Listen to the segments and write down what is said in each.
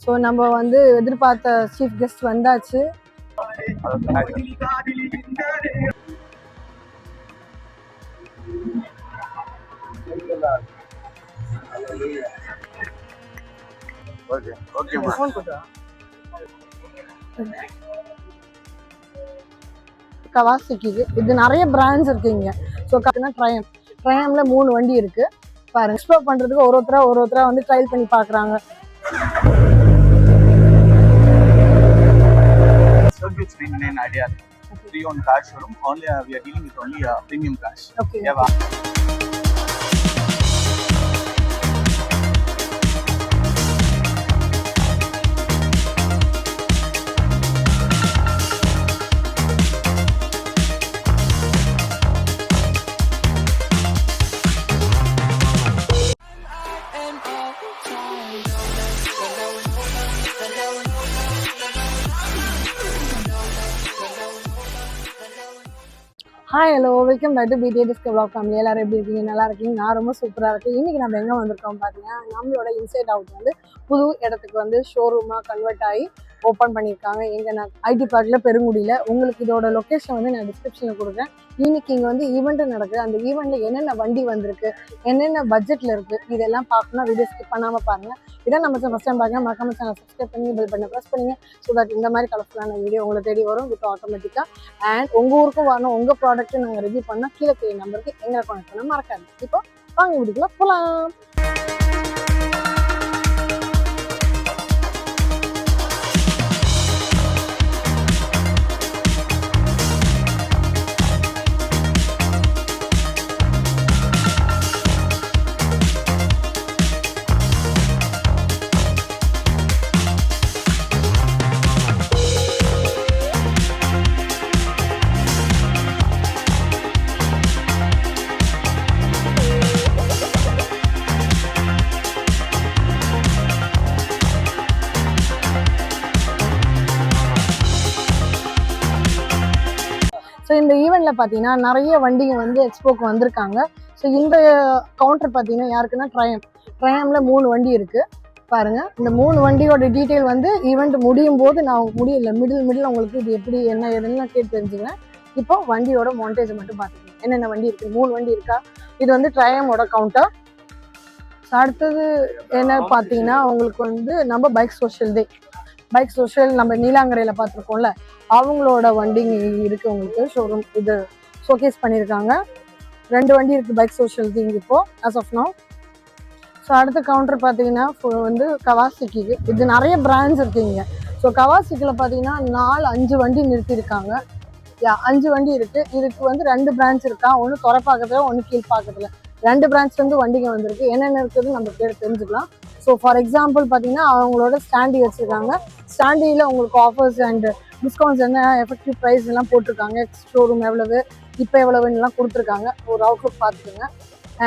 So நம்ம வந்து எதிர்பார்த்த சீஃப் கெஸ்ட் வந்தாச்சு. கவாசிக்கு இது நிறைய பிராண்ட்ஸ் இருக்கு இங்க. ஸோ ட்ரையம்ல 3 வண்டி இருக்கு பாருங்க. எக்ஸ்ப்ளோர் பண்றதுக்கு ஒருத்தரா வந்து ட்ரையல் பண்ணி பாக்குறாங்க. It's 99 idea. Pre-owned car showroom. Only we are dealing with only premium cars. Okay. Yeah. Hi hello welcome back to PTA discover vlog family. எல்லாரும் எப்படி இருக்கீங்க? நல்லா இருக்கீங்க? நான் ரொம்ப சூப்பராக இருக்கேன். இன்றைக்கி நம்ம எங்கே வந்திருக்கோம் பார்த்தீங்கன்னா, நம்மளோட இன்சைட் அவுட் வந்து புது இடத்துக்கு வந்து ஷோரூமாக கன்வெர்ட் ஆகி ஓப்பன் பண்ணியிருக்காங்க. எங்கே நான் ஐடி பார்க்கில் பெருங்குடியில். உங்களுக்கு இதோட லொக்கேஷன் வந்து நான் டிஸ்கிரிப்ஷனில் கொடுக்குறேன். இன்றைக்கி இங்கே வந்து ஈவெண்ட்டு நடக்குது. அந்த ஈவெண்ட்டில் என்னென்ன வண்டி வந்திருக்கு, என்னென்ன பட்ஜெட்டில் இருக்குது, இதெல்லாம் பார்க்கணும். வீடியோ ஸ்கிப் பண்ணாமல் பாருங்கள். இதான் நம்ம ஃபஸ்ட் டைம் பார்க்க மறக்காம சேனல் சப்ஸ்கிரைப் பண்ணி பெல் பட்டனை ப்ரெஸ் பண்ணுங்க. ஸோ தட் இந்த மாதிரி கலர்ஃபுல்லான வீடியோ உங்களை தேடி வரும் வித் ஆட்டோமேட்டிக்காக. அண்ட் உங்கள் ஊருக்கும் வரணும், உங்கள் ப்ராடக்ட்டு நாங்கள் ரிவ்யூ பண்ணால் கீழே தெரிய நம்பருக்கு எங்களை கான்டெக்ட் பண்ண மறக்காது. இப்போ வாங்க வீடியோக்குள்ள போகலாம். ஸோ இந்த ஈவெண்ட்டில் பார்த்தீங்கன்னா நிறைய வண்டிங்க வந்து எக்ஸ்போக்கு வந்திருக்காங்க. ஸோ இந்த கவுண்டர் பார்த்தீங்கன்னா யாருக்குன்னா ட்ரையமில் 3 வண்டி இருக்குது பாருங்கள். இந்த 3 வண்டியோட டீட்டெயில் வந்து ஈவெண்ட் முடியும் போது நான் மிடில் உங்களுக்கு இது எப்படி என்ன ஏதுன்னு கேட்டு தெரிஞ்சுக்கிறேன். இப்போ வண்டியோட மாண்டேஜ் மட்டும் பார்த்துக்கணும். என்னென்ன வண்டி இருக்குது, 3 வண்டி இருக்கா. இது வந்து ட்ரையமோட கவுண்டர். அடுத்தது என்ன பார்த்தீங்கன்னா உங்களுக்கு வந்து நம்ம பைக் சோஷியல் நம்ம நீலாங்கரையில் பார்த்துருக்கோம்ல, அவங்களோட வண்டிங்க இருக்குது. உங்களுக்கு ஷோரூம் இது ஷோகேஸ் பண்ணியிருக்காங்க. 2 வண்டி இருக்குது பைக் சோஷியல் திங் இப்போது ஆஸ் ஆஃப் நவ். ஸோ அடுத்த கவுண்டர் பார்த்தீங்கன்னா வந்து கவாசிக்கு இது நிறைய பிராண்ட்ஸ் இருக்குங்க. ஸோ கவாசிக்கில் பார்த்தீங்கன்னா 4-5 வண்டி நிறுத்தியிருக்காங்க. 5 வண்டி இருக்குது. இதுக்கு வந்து 2 பிரான்ச் இருக்கா. ஒன்று தொலைப்பாக்கத்தில், ஒன்று கீழ்ப்பாக்கத்தில். 2 பிரான்ச்லேருந்து வண்டிங்க வந்திருக்கு. என்னென்ன இருக்குதுன்னு நம்ம பேர் தெரிஞ்சுக்கலாம். ஸோ ஃபார் எக்ஸாம்பிள் பார்த்தீங்கன்னா அவங்களோட ஸ்டாண்டி வச்சுருக்காங்க. ஸ்டாண்டியில் உங்களுக்கு ஆஃபர்ஸ் அண்ட் டிஸ்கவுண்ட்ஸ் என்ன, எஃபெக்டிவ் ப்ரைஸ் எல்லாம் போட்டிருக்காங்க. ஷோரூம் எவ்வளவு, இப்போ எவ்வளவுலாம் கொடுத்துருக்காங்க. ஒரு அவுட்லுக் பார்த்துக்கோங்க.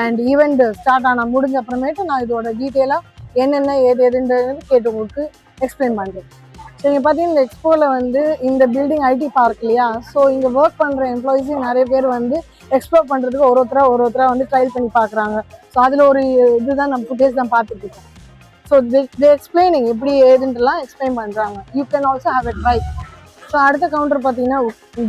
அண்ட் ஈவெண்ட் ஸ்டார்ட் ஆனால் முடிஞ்ச அப்புறமேட்டு நான் இதோட டீட்டெயிலாக என்னென்ன ஏதுன்றது கேட்டு உங்களுக்கு எக்ஸ்பிளைன் பண்ணுறேன். ஸோ இங்கே பார்த்தீங்கன்னா இந்த எக்ஸ்போவில் வந்து இந்த பில்டிங் ஐடி பார்க் இல்லையா. ஸோ இங்கே ஒர்க் பண்ணுற எம்ப்ளாயிஸும் நிறைய பேர் வந்து எக்ஸ்ப்ளோர் பண்ணுறதுக்கு ஒருத்தராக வந்து ட்ரையல் பண்ணி பார்க்குறாங்க. ஸோ அதில் ஒரு இதுதான் நம்ம ஃபுட்டேஜ் தான் பார்த்துட்ருக்கோம். ஸோ தே எக்ஸ்பிளைனிங் எப்படி ஏதுன்றலாம் எக்ஸ்பிளைன் பண்ணுறாங்க. You can also have a try. So அடுத்த கவுண்டர் பார்த்தீங்கன்னா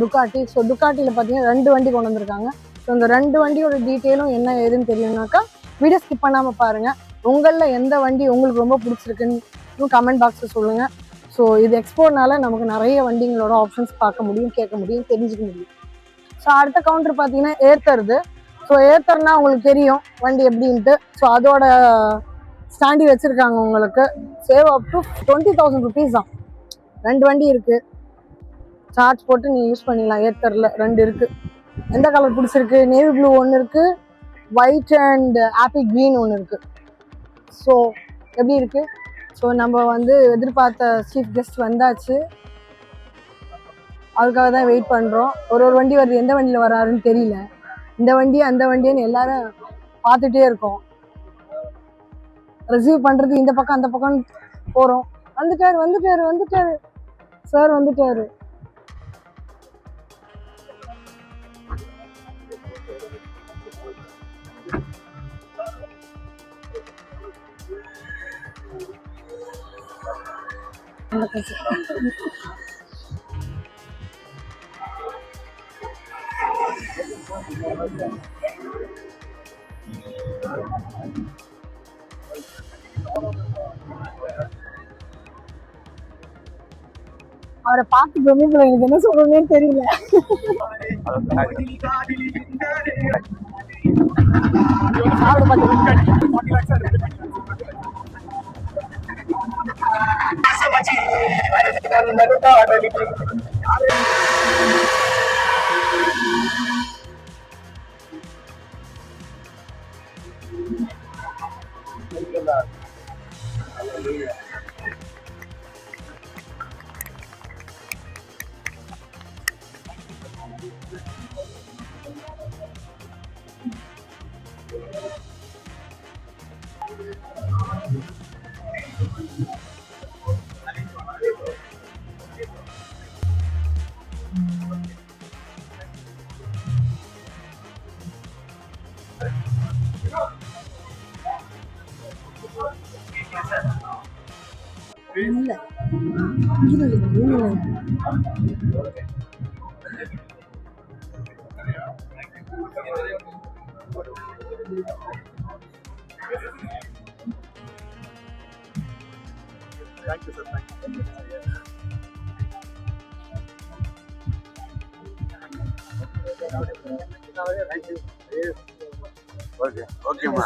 டுக்காட்டி. ஸோ டுக்காட்டியில் பார்த்தீங்கன்னா 2 வண்டி கொண்டு வந்திருக்காங்க. ஸோ இந்த 2 வண்டியோட டீட்டெயிலும் என்ன ஏதுன்னு தெரியும்னாக்கா வீடியோ ஸ்கிப் பண்ணாமல் பாருங்கள். உங்களில் எந்த வண்டி உங்களுக்கு ரொம்ப பிடிச்சிருக்குன்னு கமெண்ட் பாக்ஸில் சொல்லுங்கள். ஸோ இது எக்ஸ்போர்ட்னால நமக்கு நிறைய வண்டிங்களோட ஆப்ஷன்ஸ் பார்க்க முடியும், கேட்க முடியும், தெரிஞ்சுக்க முடியும். ஸோ அடுத்த கவுண்டர் பார்த்தீங்கன்னா ஏர்த்தருது. ஸோ ஏர்த்தர்னா உங்களுக்கு தெரியும் வண்டி எப்படின்ட்டு. ஸோ அதோட ஸ்டாண்டி வச்சுருக்காங்க. உங்களுக்கு சேவ் அப் டு 20,000 ருபீஸ் தான். 2 வண்டி இருக்குது. சார்ஜ் போட்டு நீங்கள் யூஸ் பண்ணிக்கலாம். ஏர்த்தரில் 2 இருக்குது. எந்த கலர் பிடிச்சிருக்கு? நேவி ப்ளூ ஒன்று இருக்குது, ஒயிட் அண்ட் ஆப்பிள் க்ரீன் ஒன்று இருக்குது. ஸோ எப்படி இருக்குது? ஸோ நம்ம வந்து எதிர்பார்த்த சீஃப் கெஸ்ட் வந்தாச்சு. அதுக்காக தான் வெயிட் பண்ணுறோம். ஒரு வண்டி வருது. எந்த வண்டியில் வராருன்னு தெரியல. இந்த வண்டி அந்த வண்டின்னு எல்லாரும் பார்த்துட்டே இருக்கோம். ரிசீவ் பண்ணுறது இந்த பக்கம் அந்த பக்கம் போகிறோம். வந்துட்டாரு சார் வந்துட்டாரு. அவரை பார்த்து பிரமிப்புல எனக்கு என்ன சொல்றதுன்னு தெரியல. இல்ல Thank you, sir. Thank you. Thank you. Okay. Okay, ma.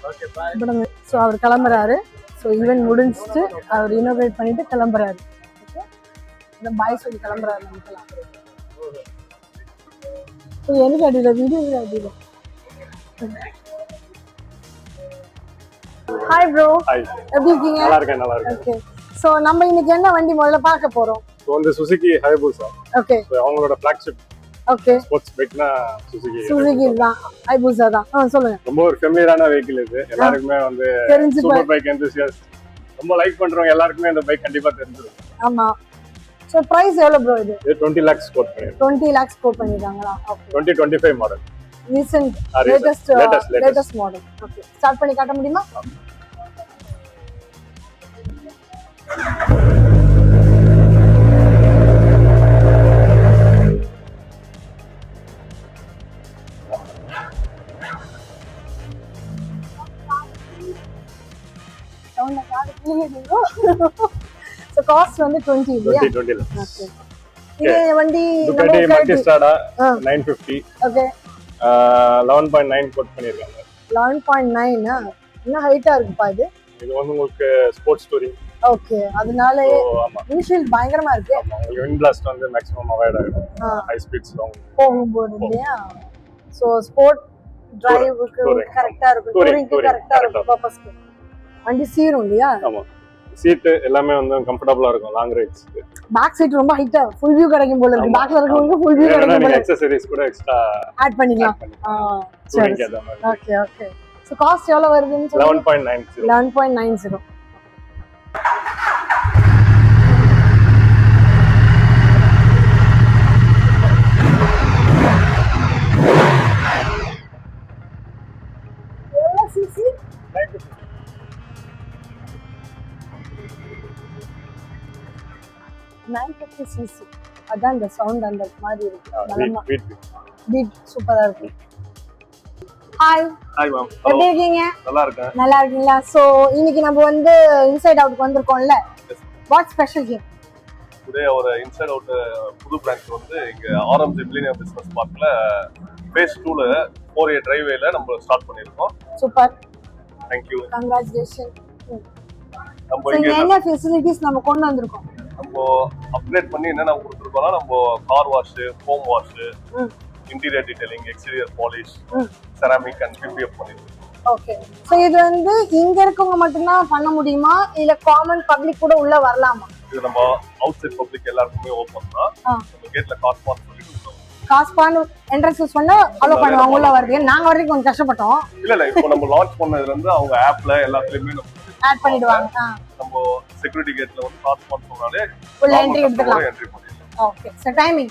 Okay, bye. So அவர் கிளம்புறாரு. ஸோ ஈவென்ட் முடிஞ்சிட்டு அவர் இனோகிரேட் பண்ணிட்டு கிளம்புறாரு. ஓகே, பாய் சொல்லி கிளம்புறாரு. நமக்குலாம் எனக்கு அடியில வீடியோ அடியில. Hi bro. Hi. எப்படி இருக்கீங்க? நல்லா இருக்கேன், நல்லா இருக்கேன். ஓகே, ஸோ நம்ம இன்னைக்கு என்ன வண்டி முதல்ல பார்க்க போறோம்? ஸோ வந்து சுசுகி ஹைபூசா. ஓகே ஸோ அவங்களோட ஃபிளாக்ஷிப் ஓகே, ஸ்போர்ட்ஸ் பைக்னா சுசுகி. சுசுகி தான், ஹைபூசா தான். சொல்லுங்க. ரொம்ப ஒரு ஃபெமிலியரான வெஹிக்கிள் இது. எல்லாருக்குமே வந்து தெரிஞ்சு சூப்பர் பைக் எந்தூசியாஸ்ட் ரொம்ப லைக் பண்றவங்க எல்லாருக்குமே இந்த பைக் கண்டிப்பா தெரிஞ்சிருக்கும். ஆமா. ஸோ பிரைஸ் எவ்வளவு ப்ரோ இது? இது 20 lakhs கோட் பண்ணிருக்கோம். 20 lakhs கோட் பண்ணிருக்காங்களா? Okay. 2025 model. Recent latest. Latest model. Okay, start பண்ணி காட்ட முடியுமா? So cost வந்து 20 இல்லையா? 20 lakhs. ஓகே. இந்த வண்டி Ducati Multistrada 950. ஓகே. 11.9 கோட் பண்ணிருக்காங்க. 11.9 என்ன ஹைட்டா இருக்குப்பா இது? இது வந்து உங்களுக்கு ஸ்போர்ட்ஸ் டூரிங். ஓகே, அதனால ஆமா. இனிஷியல் பயங்கரமா இருக்கு. ஆமா, உங்களுக்கு விண்ட் பிளாஸ்ட் வந்து மேக்ஸிமம் அவாய்ட் ஆகும். ஹை ஸ்பீட்ஸ் போகும்போது இல்லையா? சோ ஸ்போர்ட் டிரைவுக்கு கரெக்ட்டா இருக்கும், டூரிங்க்கு கரெக்ட்டா இருக்கும் பர்பஸ்க்கு. வண்டி சீரும் இல்லையா? ஆமா. சீட் எல்லாமே வந்து கம்ஃபர்ட்டபிளா இருக்கும் லாங் ரைட்ஸ்க்கு. பேக் சீட் ரொம்ப ஹைட்டா ஃபுல் வியூ கிடைக்கும் போல இருக்கு. பேக்ல இருக்கவங்க ஃபுல் வியூ கிடைக்கும் போல. அக்சஸரீஸ் கூட எக்ஸ்ட்ரா ஆட் பண்ணிக்கலாம். சரி. Okay okay. சோ காஸ்ட் எவ்வளவு வருதுன்னு சொல்லுங்க. 11.90. 11.90. எவ்வளவு சிசி? 950 cc. அதான் இந்த சவுண்ட் அந்த மாதிரி இருக்கு. நல்லா பீட் சூப்பரா இருக்கு. ஹாய். Hi ma'am. எப்படி இருக்கீங்க? நல்லா இருக்கேன். நல்லா இருக்கீங்களா? சோ இன்னைக்கு நம்ம வந்து இன்சைட் அவுட்க்கு வந்திருக்கோம்ல. What special here? டுடே ஒரு இன்சைட் அவுட் புது பிரான்ச் வந்து இங்க ஆர்எம்ஜி மில்லேனியம் பிசினஸ் பார்க்ல ஃபேஸ் 2ல 4A டிரைவேல நம்ம ஸ்டார்ட் பண்ணிருக்கோம். சூப்பர். Thank you. Congratulations. நம்ம இங்க என்ன ஃபெசிலிட்டிஸ் நம்ம கொண்டு வந்திருக்கோம்? நம்ம அப்கிரேட் பண்ணி என்னென்ன கொடுத்துருக்கோம்னா நம்ம car wash, home wash, interior detailing, exterior polish, ceramic and PPF பண்ணிருக்கோம். ஓகே. சோ இது வந்து இங்க இருக்கவங்க மட்டும் தான் பண்ண முடியுமா இல்ல காமன் பப்ளிக் கூட உள்ள வரலாமா? இது நம்ம அவுட் சைட் பப்ளிக் எல்லாருக்குமே ஓபன் தான். நம்ம கேட்ல கார் பார்க் சொல்லி கொடுத்தோம். காசு பான் என்ட்ரன்ஸ் யூஸ் பண்ணா அலோ பண்ணுவாங்க உள்ள வரது. நாங்க வரைக்கும் கொஞ்சம் கஷ்டப்பட்டோம். இல்ல இப்போ நம்ம லான்ச் பண்ணதுல இருந்து அவங்க ஆப்ல எல்லாத்துலயுமே நம்ம ஆட் பண்ணிடுவாங்க. நம்ம செக்யூரிட்டி கேட்ல வந்து கார் பார்க் பண்ணாலே உள்ள என்ட்ரி எடுத்துக்கலாம். என்ட்ரி பண்ணிடலாம். ஓகே. சோ டைமிங்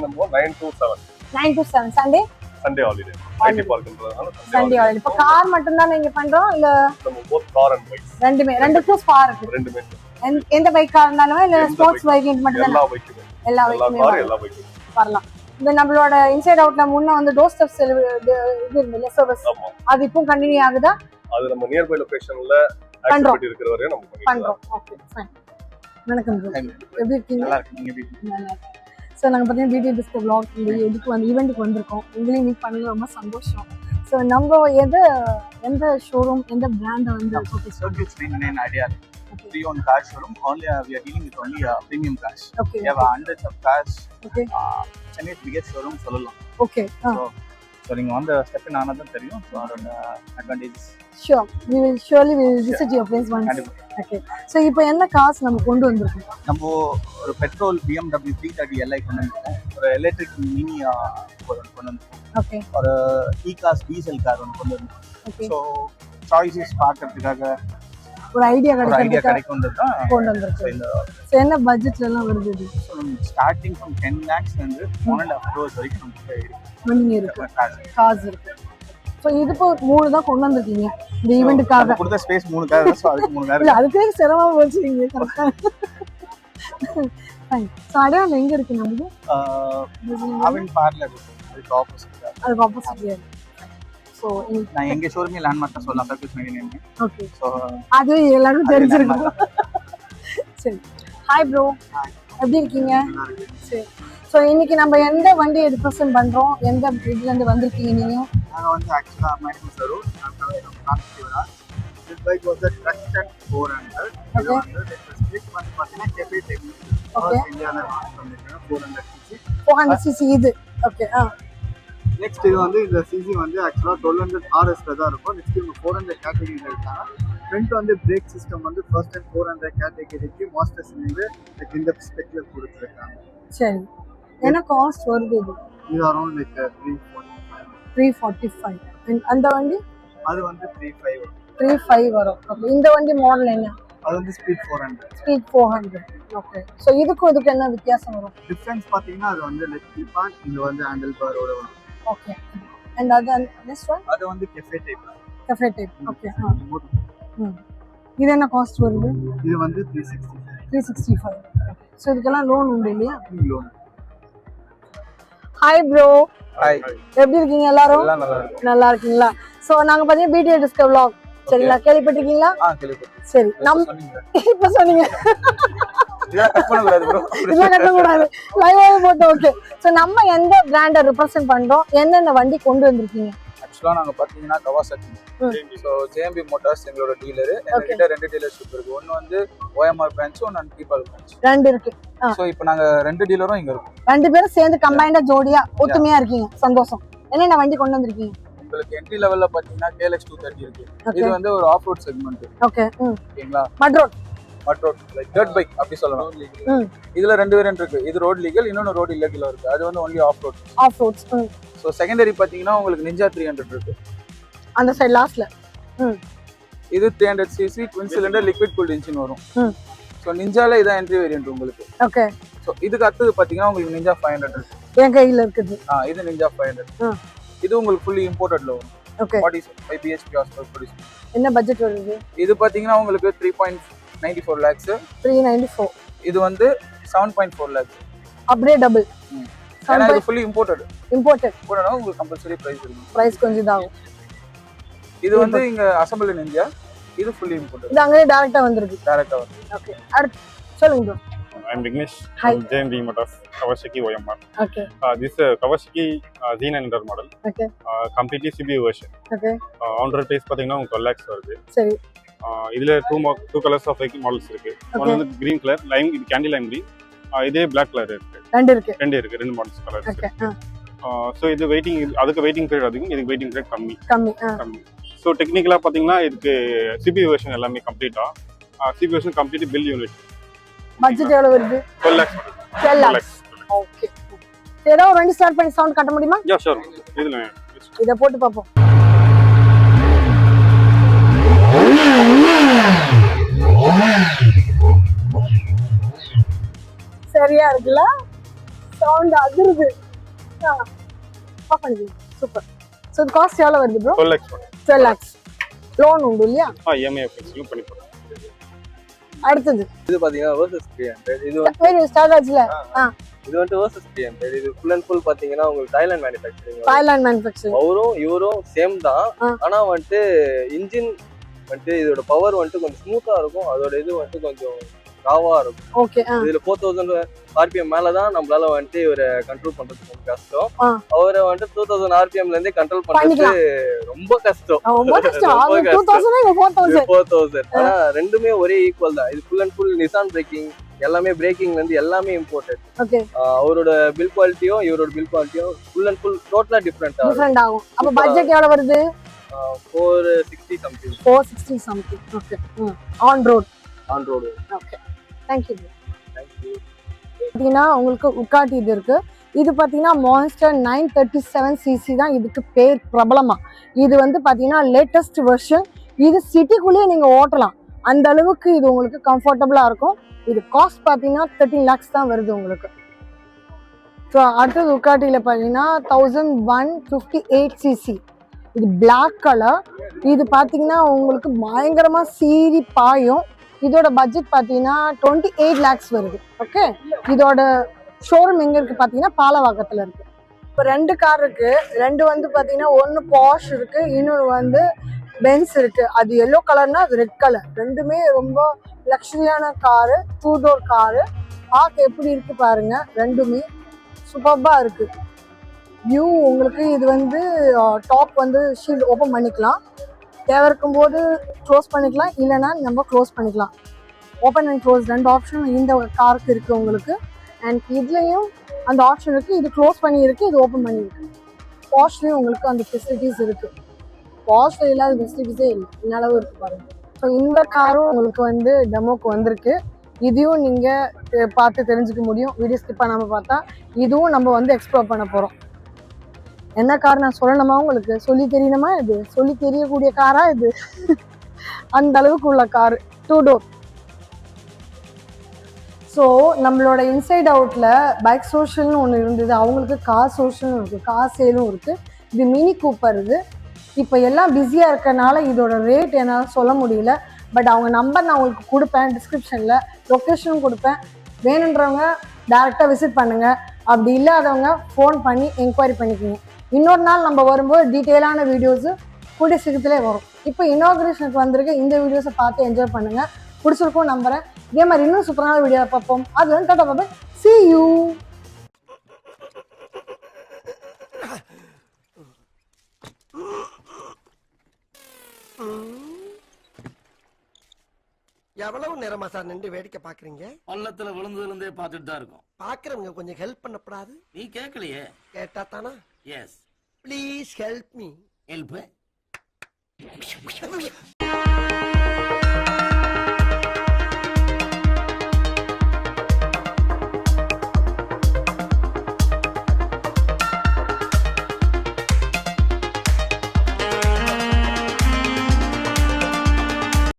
நம்ம 9 to 7. 9 to 7 Sunday Sunday holiday IT பார்க்ன்றதுனால சண்டே ஹாலிடே. இப்போ கார் மட்டும் தான் நீங்க பண்றோம் இல்ல நம்ம போத் கார் அண்ட் பைக்ஸ் ரெண்டுமே? ரெண்டுக்கும் ஸ்பார் இருக்கு. ரெண்டுமே எந்த பைக்கா இருந்தாலும் இல்ல ஸ்போர்ட்ஸ் பைக் மட்டும் தான்? எல்லா பைக்குமே, எல்லா எல்லா பைக்குமே கார் எல்லா பைக்குமே வரலாம். இந்த நம்மளோட இன்சைட் அவுட்ல முன்ன வந்து டோர் ஸ்டெப்ஸ் இது இருந்தது சர்வீஸ், ஆமா. அது இப்போ கண்டினியூ ஆகுதா? அது நம்ம நியர்பை லொகேஷன்ல பண்றோம். ஆக்டிவிட்டி இருக்கிற வரையும் நம்ம பண்ணிக்கலாம். பண்றோம். Okay fine. வணக்கம் bro. எப்படி இருக்கீங்க? நல்லா இருக்கு. நீங்க எப்படி இருக்கீங்க? நல்லா இருக்கேன். ஸோ நாங்கள் பார்த்தீங்கன்னா பிடி டிஸ்கோ vlog இந்த இதுக்கு வந்து ஈவெண்ட்டுக்கு வந்திருக்கோம். உங்களையும் மீட் பண்ணது ரொம்ப சந்தோஷம். ஸோ நம்ம எந்த ஷோரூம் எந்த பிராண்டை வந்து Circuits 99 Idea. Pre-owned car showroom. Only we are dealing with only premium cars. Okay We have hundreds of cars. Okay Chennai's biggest showroom சொல்லலாம். ஓகே So நீங்க வந்து ஸ்டெப் இன் ஆனதும் தெரியும். ஸோ அதோட advantages. Sure we will surely visit your place once. Okay so இப்போ என்ன காசு நம்ம கொண்டு வந்திருக்கோம்? நம்ம ஒரு பெட்ரோல் BMW 330 Li கொண்டு வந்திருக்கோம். ஒரு எலக்ட்ரிக் மினி கொண்டு வந்திருக்கோம். ஓகே ஒரு இ-காஸ் டீசல் கார் ஒன்று கொண்டு வந்திருக்கோம். ஓகே ஸோ சாய்ஸஸ் பார்க்கறதுக்காக ஒரு ஐடியா ஐடியா கிடைக்கிறதுக்கு கிடைக்கும் தான் கொண்டு வந்திருக்கோம். ஸோ என்ன பட்ஜெட்ல எல்லாம் வருது இது? ஸ்டார்டிங் ஃப்ரம் 10 lakhs வந்து 1.5 crores வரைக்கும் நமக்கு மணி இருக்கு, இருக்கு. காசு இருக்கு. ஸோ இது இப்போ 3 தான் கொண்டு வந்திருக்கீங்க இந்த ஈவெண்ட்டுக்காக. நம்ம கொடுத்த ஸ்பேஸ் 3 கார், ஸோ அதுக்கு 3 கார். இல்ல அதுக்கே சிரமமா போச்சு நீங்க கரெக்டா. ஃபைன். ஸோ அடையாளம் எங்க இருக்கு நமக்கு? அவன் பார்லர் அதுக்கு ஆப்போசிட். அதுக்கு ஆப்போசிட்ல. ஸோ நான் எங்க ஷோரூமே லேண்ட்மார்க் தான் சொல்லலாம். Circuits 99. ஓகே ஸோ அது எல்லாரும் தெரிஞ்சிருக்கும். சரி. ஹாய் ப்ரோ, எப்படி இருக்கீங்க? சரி. ஸோ இன்னைக்கு நம்ம எந்த வண்டியை ரெப்ரசென்ட் பண்றோம்? எந்த இதுல இருந்து வந்திருக்கீங்க நீங்க? நாங்கள் வந்து ஆக்சுவலாக madam Saro this bike was a trusted 400. இது வந்து ஸ்பெசிஃபிக் வந்து பார்த்தீங்கன்னா கெஃபே டைப். ஓகே இந்தியாவில் வந்துருக்கேன் 400cc. 400cc இது. ஓகே நெக்ஸ்ட் இது வந்து இந்த சிசி வந்து ஆக்சுவலாக 1200 RSல தான் இருக்கும். நெக்ஸ்ட் இவங்க 400 கேட்டகரியில் இருக்காங்க. ஃப்ரண்ட் வந்து பிரேக் சிஸ்டம் வந்து ஃபர்ஸ்ட் அண்ட் 400 கேட்டகரிக்கு மாஸ்டர்ஸ் வந்து இந்த ஸ்பெக்கில் கொடுத்துருக்காங்க. சரி. என்ன காஸ்ட் வருது இது? இது அரௌண்ட் லைக் 345. அந்த வண்டி அது வந்து 35. 35 வரும். ஓகே. இந்த வண்டி மாடல் என்ன? அது வந்து ஸ்பீட் 400. ஸ்பீட் 400. ஓகே. ஸோ இதுக்கு என்ன வித்தியாசம் வரும்? டிஃபரன்ஸ் பார்த்தீங்கன்னா அது வந்து லைக் கிளிப் இது வந்து ஹேண்டில் பாரோட வரும். ஓகே. அண்ட் அது நெக்ஸ்ட் ஒன் அது வந்து cafe type. Cafe type. Okay. இது என்ன காஸ்ட் வருது? இது வந்து 365. ஸோ இதுக்கெல்லாம் லோன் உண்டு இல்லையா? லோன். Hi bro. ஹாய். எப்படி இருக்கீங்க எல்லாரும்? எல்லாம் நல்லா இருக்கு. நல்லா இருக்கீங்களா? ஸோ நாங்கள் பார்த்தீங்கன்னா பிடிஏ டிஸ்கோ vlog. சரிங்களா? கேள்விப்பட்டிருக்கீங்களா? கேள்விப்பட்டேன். சரி. இப்போ சொன்னீங்க. இதெல்லாம் கட் பண்ணக்கூடாது ப்ரோ. இதெல்லாம் கட்டக்கூடாது. லைவாகவே போட்டோம். ஓகே. ஸோ நம்ம எந்த பிராண்டை ரெப்ரசென்ட் பண்ணுறோம்? என்னென்ன வண்டி கொண்டு வந்திருக்கீங்க? ஆக்சுவலாக நாங்கள் பார்த்தீங்கன்னா கவாசாக்கி. ஸோ ஜேஎம்பி மோட்டார்ஸ் எங்களோட டீலரு. எங்ககிட்ட 2 டீலர்ஷிப் இருக்கு. ஒன்று வந்து OMR பிரான்ச், ஒன்று டீபால் பிரான்ச். 2 இருக்கு. ஸோ இப்போ நாங்கள் 2 டீலரும் இங்கே இருக்கோம். 2 பேரும் சேர்ந்து கம்பைண்டா ஜோடியா ஒத்துமையா இருக்கீங்க. சந்தோஷம். என்னென்ன வண்டி கொண்டு வந்திருக்கீங்க? உங்களுக்கு என்ட்ரி லெவலில் பார்த்தீங்கன்னா KLX 230 இருக்கு. இது வந்து ஒரு ஆஃப் ரோட் செக்மெண்ட். ஓகே. ஓகேங்களா? மட் ரோட் லைக் டர்ட் பைக் அப்படி சொல்லலாம். இதுல 2 வேரியன்ட் இருக்கு. இது ரோட் லீகல், இன்னொன்று ரோட் இல்லீகல் இருக்கு. அது வந்து only off roads. So secondary பார்த்தீங்கன்னா உங்களுக்கு நிஞ்சா 300 இருக்கு. அந்த சைடு லாஸ்ட்ல. இது 300cc twin cylinder liquid cooled engine வரும். ஸோ நிஞ்சால இதான் என்ட்ரி வேரியன்ட் உங்களுக்கு. ஓகே. ஸோ இதுக்கு அடுத்தது பார்த்தீங்கன்னா உங்களுக்கு நிஞ்சா 500 இருக்கு. என் கையில இருக்குது. இது நிஞ்சா 500. இது உங்களுக்கு ஃபுல்லி இம்போர்ட்டட்ல வரும். ஓகே. 45 bhp horse produce. என்ன பட்ஜெட் வருது? இது பாத்தீங்கன்னா உங்களுக்கு 3.94 lakhs. 394. இது வந்து 7.4 lakhs. அப்படியே டபுள். ஏன்னா இது ஃபுல்லி இம்போர்ட்டட். போனா உங்களுக்கு கம்பல்சரி பிரைஸ் இருக்கும். பிரைஸ் கொஞ்சம் இதாகும். இது வந்து இங்க அசெம்பிள் இன் இந்தியா. இது ஃபுல்லி இம்போர்ட்டட். இது அங்கேயே டைரக்டா வந்திருக்கு. டைரக்டா வந்து. ஓகே. அடுத்து சொல்லுங்க bro. I'm Vignesh Hi. from JMB Motors Kawasaki OMR. Okay. This Kawasaki Z900 model. Okay. Completely CBU version. Okay. On road price பாத்தீங்கன்னா 12 lakhs வருது. சரி. இதுல two colors of vehicle models இருக்கு. ஒன்னு வந்து green color, lime இது candy lime green. இதே black color இருக்கு. ரெண்டு இருக்கு. 2 மாடல்ஸ் கலர்ஸ் இருக்கு. சோ இது வெயிட்டிங், அதுக்கு வெயிட்டிங் பீரியட் அதிகம், இதுக்கு வெயிட்டிங் பீரியட் கம்மி. சோ டெக்னிக்கலா பாத்தீங்கன்னா இதுக்கு CBU வெர்ஷன் எல்லாமே கம்ப்ளீட்டா. CBU version complete bill unit. Budget எவ்வளவு வருது? 12 lakhs. 12 lakhs. ஓகே. ஏதோ ஒரு வண்டி ஸ்டார்ட் பண்ணி சவுண்ட் காட்ட முடியுமா? Yeah sure. இதுல இத போட்டு பாப்போம். சரியா இருக்குல்ல? சவுண்ட் அதிருது. ஆஃப் பண்ணுங்க. So super. ஸோ இது காஸ்ட் எவ்வளோ வருது ப்ரோ? 12 lakhs. 12 lakhs. லோன் உண்டு இல்லையா? EMI ஃபிக்ஸிங் பண்ணி போறோம். அடுத்தது இது பாத்தீங்கன்னா Versus 300. இது ஸ்டார்ட் ஆச்சுல. இது வந்து Versus 300. இது ஃபுல் அண்ட் ஃபுல் பாத்தீங்கன்னா உங்களுக்கு தாய்லாந்து மேனுஃபேக்சரிங். Thailand manufacturing. இவரும் சேம் தான். ஆனா வந்துட்டு இன்ஜின் வந்துட்டு இதோட பவர் வந்துட்டு கொஞ்சம் ஸ்மூத்தா இருக்கும். அதோட இது வந்துட்டு கொஞ்சம் ராவா இருக்கும். ஓகே. இதுல 4000 RPM மேலதான் நம்மளால வந்துட்டு இவரை கண்ட்ரோல் பண்றது கொஞ்சம் கஷ்டம். அவரை வந்துட்டு 2000 RPMல இருந்தே கண்ட்ரோல் பண்றது ரொம்ப கஷ்டம். ரொம்ப கஷ்டம். 2000 4000. ஆனா ரெண்டுமே ஒரே ஈக்குவல் தான். இது full and full Nissan braking, எல்லாமே பிரேக்கிங்ல இருந்து எல்லாமே இம்போர்ட்டட். ஓகே. அவரோட பில் குவாலிட்டியும் இவரோட பில் குவாலிட்டியும் ஃபுல் அண்ட் ஃபுல் டோட்டலா டிஃபரெண்ட் ஆகும். அப்ப பட்ஜெட் எவ்வளவு வருது? 460 something. 460 something. Okay. On road. Okay. Thank you. பார்த்தீங்கன்னா உங்களுக்கு உக்காட்டி இது இருக்கு. இது பார்த்தீங்கன்னா மான்ஸ்டர் 937cc தான் இதுக்கு பேர் பிரபலமா. இது வந்து பார்த்தீங்கன்னா லேட்டஸ்ட் வெர்ஷன். இது சிட்டிக்குள்ளேயே நீங்க ஓட்டலாம், அந்த அளவுக்கு இது உங்களுக்கு கம்ஃபர்டபுளா இருக்கும். இது காஸ்ட் பார்த்தீங்கன்னா 13 lakhs தான் வருது உங்களுக்கு. ஸோ அடுத்தது உக்காட்டியில் பார்த்தீங்கன்னா 1158cc. இது பிளாக் கலர். இது பார்த்தீங்கன்னா உங்களுக்கு பயங்கரமாக சீறி பாயும். இதோட பட்ஜெட் பார்த்தீங்கன்னா 28 lakhs வருது. ஓகே. இதோட ஷோரூம் எங்கே இருக்குது பார்த்தீங்கன்னா பாலவாக்கத்தில் இருக்குது. இப்போ 2 கார் இருக்குது. 2 வந்து பார்த்தீங்கன்னா ஒன்று பாஷ் இருக்குது, இன்னொன்று வந்து பென்ஸ் இருக்குது. அது எல்லோ கலர்னா அது ரெட் கலர். ரெண்டுமே ரொம்ப லக்ஸரியான காரு, 2 door காரு. பார்க்க எப்படி இருக்குது பாருங்க. ரெண்டுமே சூப்பர்பாக இருக்குது. வியூ உங்களுக்கு இது வந்து டாப் வந்து ஷீல்டு ஓப்பன் பண்ணிக்கலாம். தேவை இருக்கும்போது க்ளோஸ் பண்ணிக்கலாம், இல்லைன்னா நம்ம க்ளோஸ் பண்ணிக்கலாம். ஓப்பன் அண்ட் க்ளோஸ் 2 ஆப்ஷன் இந்த காருக்கு இருக்குது உங்களுக்கு. அண்ட் இதுலேயும் அந்த ஆப்ஷன் இருக்குது. இது க்ளோஸ் பண்ணியிருக்கு, இது ஓப்பன் பண்ணியிருக்கு. பாஷ்லேயும் உங்களுக்கு அந்த ஃபெசிலிட்டிஸ் இருக்குது. பாஷ்ல இல்லாத ஃபெசிலிட்டிஸே இல்லை, இன்னளவு இருக்குது பாருங்கள். ஸோ இந்த காரும் உங்களுக்கு வந்து டெமோக்கு வந்திருக்கு. இதையும் நீங்கள் பார்த்து தெரிஞ்சுக்க முடியும். வீடியோ ஸ்கிப் பண்ணாமல் பார்த்தா. இதுவும் நம்ம வந்து எக்ஸ்ப்ளோர் பண்ண போகிறோம். என்ன கார் நான் சொல்லணுமா உங்களுக்கு? சொல்லி தெரியணுமா? இது சொல்லி தெரியக்கூடிய காரா இது? அந்த அளவுக்கு உள்ள காரு, 2 door. ஸோ நம்மளோட இன்சைட் அவுட்டில் பைக் சோஷியல்னு ஒன்று இருந்தது, அவங்களுக்கு கார் சோஷியலும் இருக்குது, கார் சேலும் இருக்குது. இது மினி கூப்பர். இது இப்போ எல்லாம் பிஸியாக இருக்கறனால இதோட ரேட் என்னால் சொல்ல முடியல. பட் அவங்க நம்பர் நான் உங்களுக்கு கொடுப்பேன், டிஸ்கிரிப்ஷனில் லொக்கேஷனும் கொடுப்பேன். வேணுன்றவங்க டேரெக்டாக விசிட் பண்ணுங்கள். அப்படி இல்லாதவங்க ஃபோன் பண்ணி என்கொயரி பண்ணிக்கோங்க. இன்னொரு நாள் நம்ம வரும்போது டீட்டெயிலான வீடியோஸு கூடிய சீக்கிரத்திலே வரும். இப்போ இனாகிரேஷனுக்கு வந்திருக்க இந்த வீடியோஸை பார்த்து என்ஜாய் பண்ணுங்கள். பிடிச்சிருக்கும் நம்புகிறேன். இதே மாதிரி இன்னும் சூப்பரான வீடியோவை பார்ப்போம். அது வந்து டாடா பாய். See you. எவ்வளவு நேரமா சார் நின்று வேடிக்கை பாக்குறீங்க? பள்ளத்துல விழுந்ததுல இருந்தே பார்த்துட்டு தான் இருக்கோம். பாக்குறவங்க கொஞ்சம் ஹெல்ப் பண்ணப்படாது? நீ கேட்கலையே. கேட்டா தானா? Yes. Please help me. Help